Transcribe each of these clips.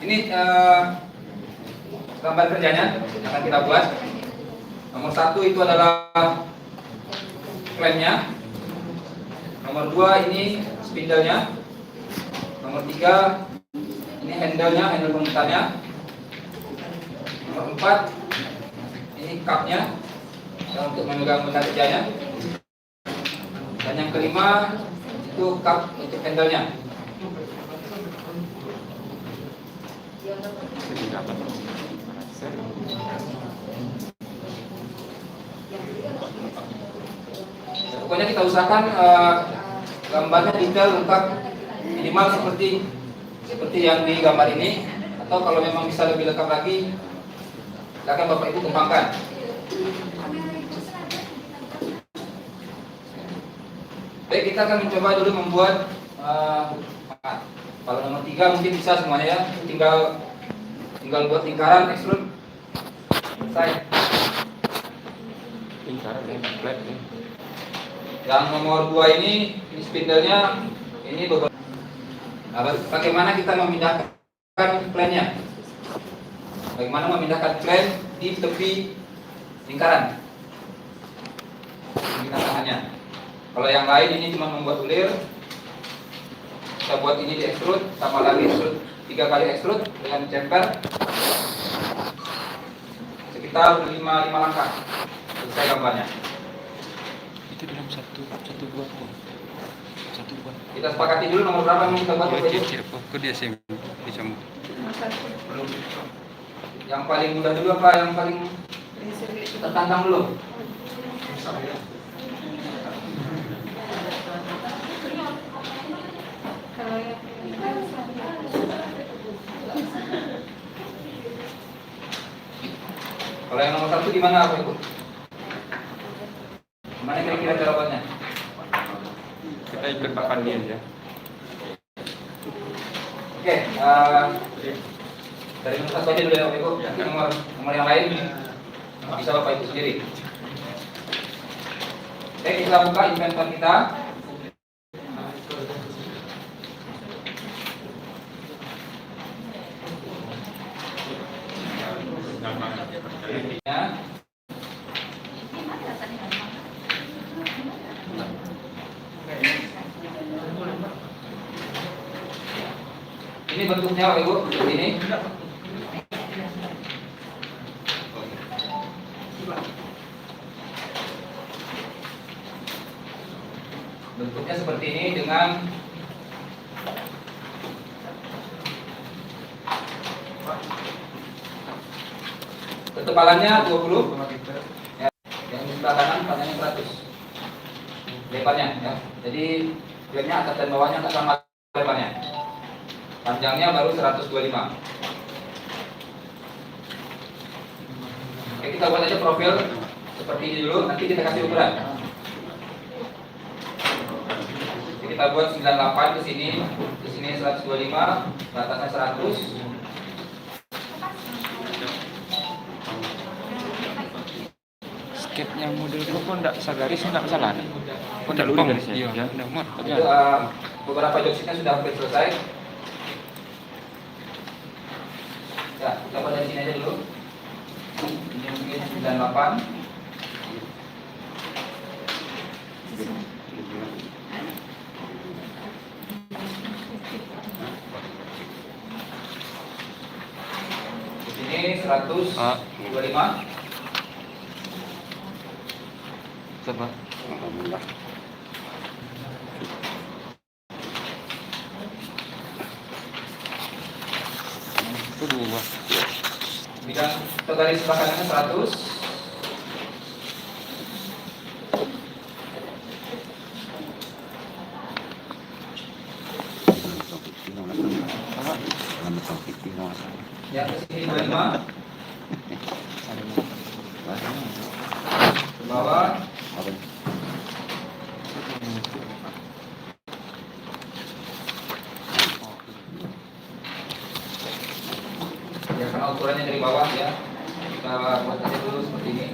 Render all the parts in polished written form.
Ini gambar kerjanya akan kita buat. Nomor 1 itu adalah klemnya. Nomor 2 ini spindle-nya. Nomor 3 ini handle-nya, handle pemutarnya. Nomor 4 ini cup-nya untuk memegang benda kerjanya. Dan yang kelima itu cup untuk handle-nya. Pokoknya kita usahakan gambarnya detail lengkap, minimal seperti yang di gambar ini, atau kalau memang bisa lebih lengkap lagi, silakan Bapak Ibu kembangkan. Baik, kita akan mencoba dulu membuat kalau nomor 3 mungkin bisa semuanya ya, tinggal buat lingkaran, extrude, selesai. Lingkaran ini flat nih. Yang nomor 2 ini spindle-nya, ini beberapa. Nah, bagaimana kita memindahkan plannya? Bagaimana memindahkan plan di tepi lingkaran? Ini tangannya. Kalau yang lain ini cuma membuat bulir. Kita buat ini di extrude, tambah lagi extrude 3 kali extrude dengan chamfer. Sekitar 5 langkah. Selesai gambarnya. Itu dalam satu buah. Kita sepakati dulu nomor berapa yang kita buat. Ke dia sih bisa. Belum. Yang paling mudah dulu apa yang paling tertantang dulu? Kalau yang nomor 1 gimana Bapak Ibu? Gimana kira-kira cara buatnya? Kita ikut Pak Pandi aja. Oke, dari nomor 1 aja dulu ya Bapak Ibu. Nanti nomor yang lain bisa Bapak Ibu sendiri. Oke, kita buka inventor kita. Ya. Ini bentuknya Bapak Ibu seperti ini. Bentuknya seperti ini dengan ketebalannya 20. Ya, yang di sebelah kanan panjangnya 100. Lebarnya ya. Jadi klemnya atas dan bawahnya tak sama lebarnya. Panjangnya baru 125. Oke, kita buat aja profil seperti ini dulu, nanti kita kasih ukuran. Oke, kita buat 98 ke sini 125, batasnya 100. Skip yang model itu pun tidak sagaris, tidak salah. Pun tidak Pong, garisnya. iya. Ya, tidak muat. Itu beberapa jokesnya sudah hampir selesai. Ya, kita pada sini aja dulu. Ini mungkin 98. Di sini 125. Coba. Alhamdulillah. Itu 2. Bidang garis belakangnya 100. Yang ke sini 25. Ke bawah. Ya, karena ukurannya dari bawah ya. Kita buat aja dulu seperti ini.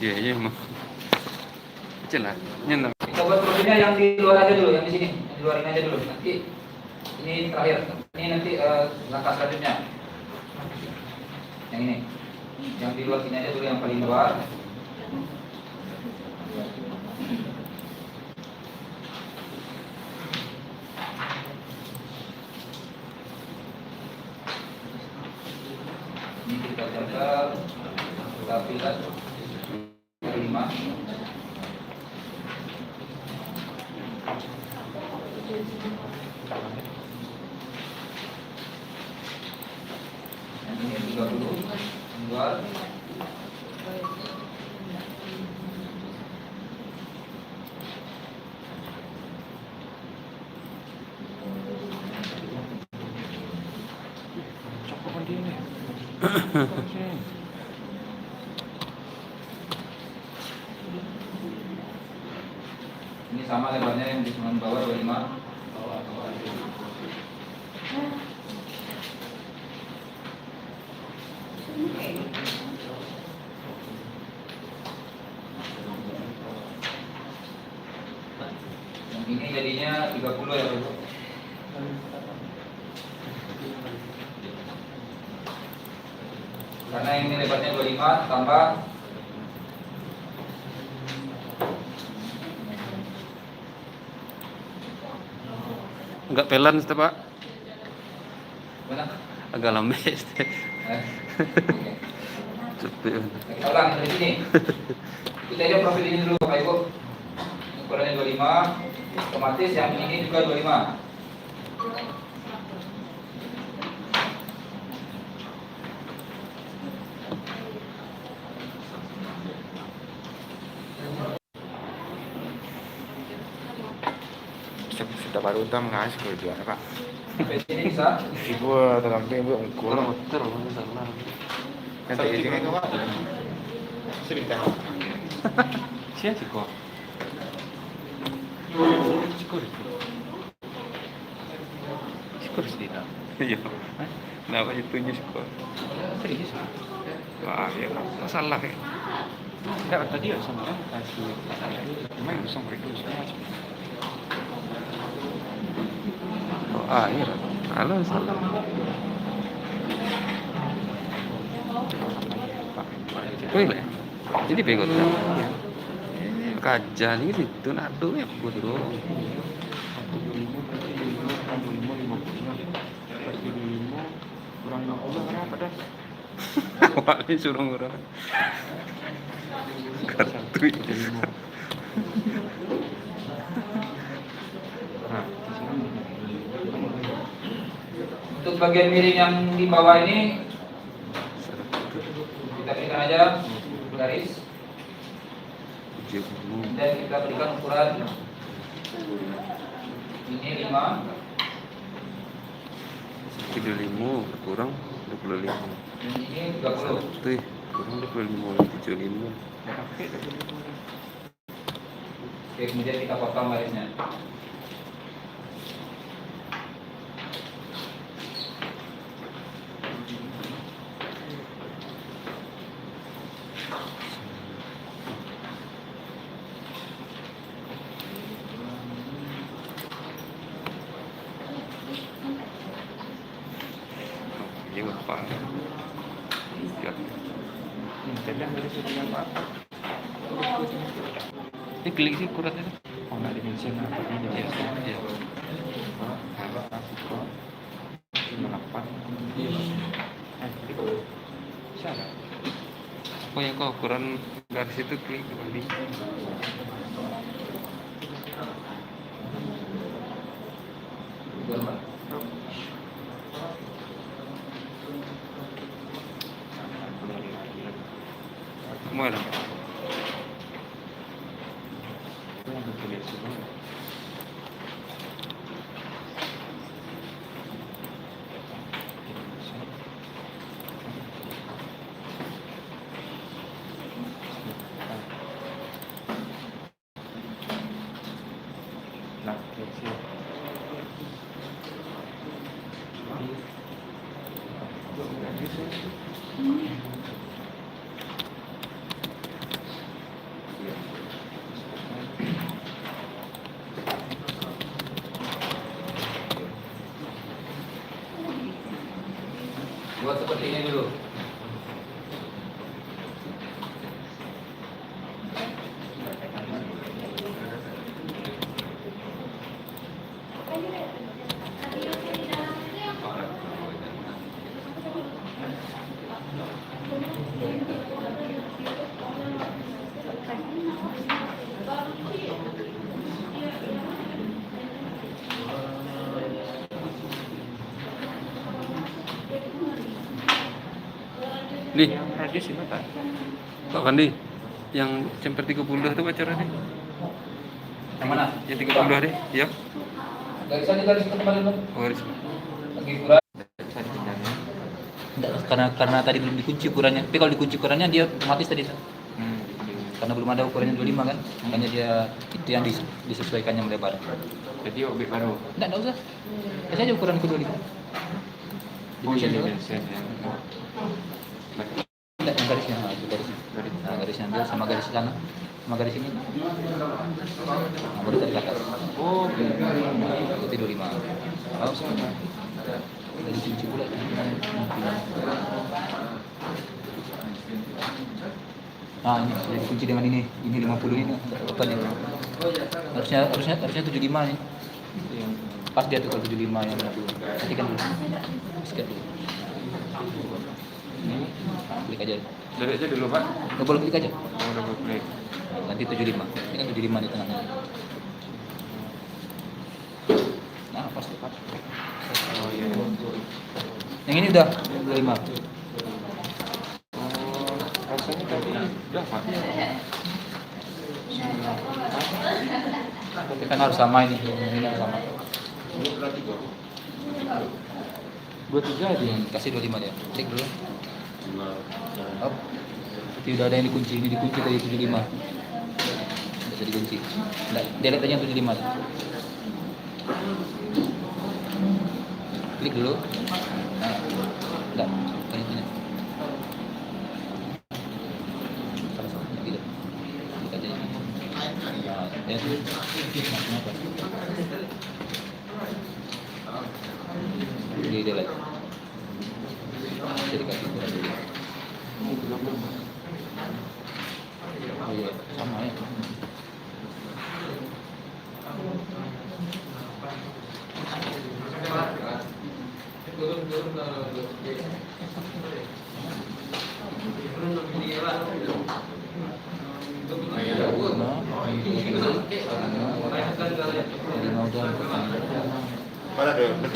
Iya, iya, mah. kecil lah. Nyentuh. Kita buat profilnya yang di luar aja dulu, yang di sini, yang di luar ini aja dulu. Nanti ini terakhir, ini nanti langkah selanjutnya. Yang ini, yang di luar sini aja dulu, yang paling luar. Ini kita tempel, kita pilih 5. Yang ini 30 luar. Cukup ini. Ini sama lebarnya yang di sebelah bawah 25. Yang ini jadinya 30 ya Bapak. Karena ini lebarnya 25 tambah Enggak pelan itu Pak. mana? Agak lembes. Oke. Cepet. Kita ulang dari sini. Kita aja profil ini dulu Bapak Ibu. Ukurannya 25, otomatis yang ini juga 25. Sudah baru utang ngasih ke dia Pak. Sampai sini bisa. Ibu terlampau ibu ungkul. Kan tak izin kan Pak. Sebentar. Siapa sih kok? Syukur sedikit. Iya. Kenapa itunya syukur? Serius? Wah, ya masalah ya. Enggak tadi ya sama kan kasih cuma yang sampai itu semua. Oh, air. Halo, salah. Wih, jadi bego tuh. Kajian ini itu nado ya gue dulu. Kurang 60 berapa dah? Awalnya suruh ngurang. Kartu itu. Untuk bagian miring yang di bawah ini kita berikan aja garis dan kita berikan ukuran ini 5, 35 kurang 25. dan ini 30. Tuh, kurang 25 75. Oke, kemudian kita potong garisnya. Ini apa? Lihat. Sedang dari sini apa? Ini klik sih kurat itu. Oh, nggak dimensi apa ini? Iya, iya. Apa kasih kok? 8. Siapa? Oh ya kok ukuran garis itu klik kembali. Mana? Itu yang ditulis itu. Nah, kecil. Di, Radius itu tak? Pak Fandi, yang champion 30 itu pacaran nih? Yang mana? Yang 30 deh, ya? Garis itu kemarin dong. Oh, garis. Lagi ukuran. Saya sebenarnya. Enggak, karena tadi belum dikunci ukurannya. Tapi kalau dikunci ukurannya dia otomatis tadi. Gitu. Karena belum ada ukurannya 25 kan. Makanya dia itu yang disesuaikannya melebar. Jadi objek baru. Enggak usah. Kasih aja ukuran ke 25. Oh iya, Dimension iya, doang. iya. Berarti Enggak, yang garisnya, nah, itu garisnya. garis. Nah, garisnya ambil sama garis sana, sama garis ini. Nah, baru tarik ke atas. Oh, gitu. Nah, itu 25. Tahu sih. Dari kunci pula. Nah, ini sudah dikunci dengan ini 50 ini depannya. Harusnya 75 nih. Itu yang Pas dia tuh kalau 75 yang 50. Nanti kan dulu. Sikat dulu. ini Klik aja. dari aja dulu Pak. Nggak boleh klik aja. Oh, double klik. Nanti 75. Ini kan 75 di tengahnya. Nah, pas tepat. Oh iya. Yang ini udah 25. Oh, rasanya tadi udah Pak. Tapi kan harus sama ini. Ini harus sama. 23 dia. Kasih 25 dia. Cek dulu. Hop. Tidak ada yang dikunci. Ini dikunci tadi 75. Tidak bisa dikunci. Nggak, delete aja yang 75. Klik dulu. Nah, enggak. Ini. Salah. Tidak. Klik aja ini. Nah, ya. Kenapa? Di delete. Bisa dikasih ukuran dulu. Oh iya, sama ya. Lima udah.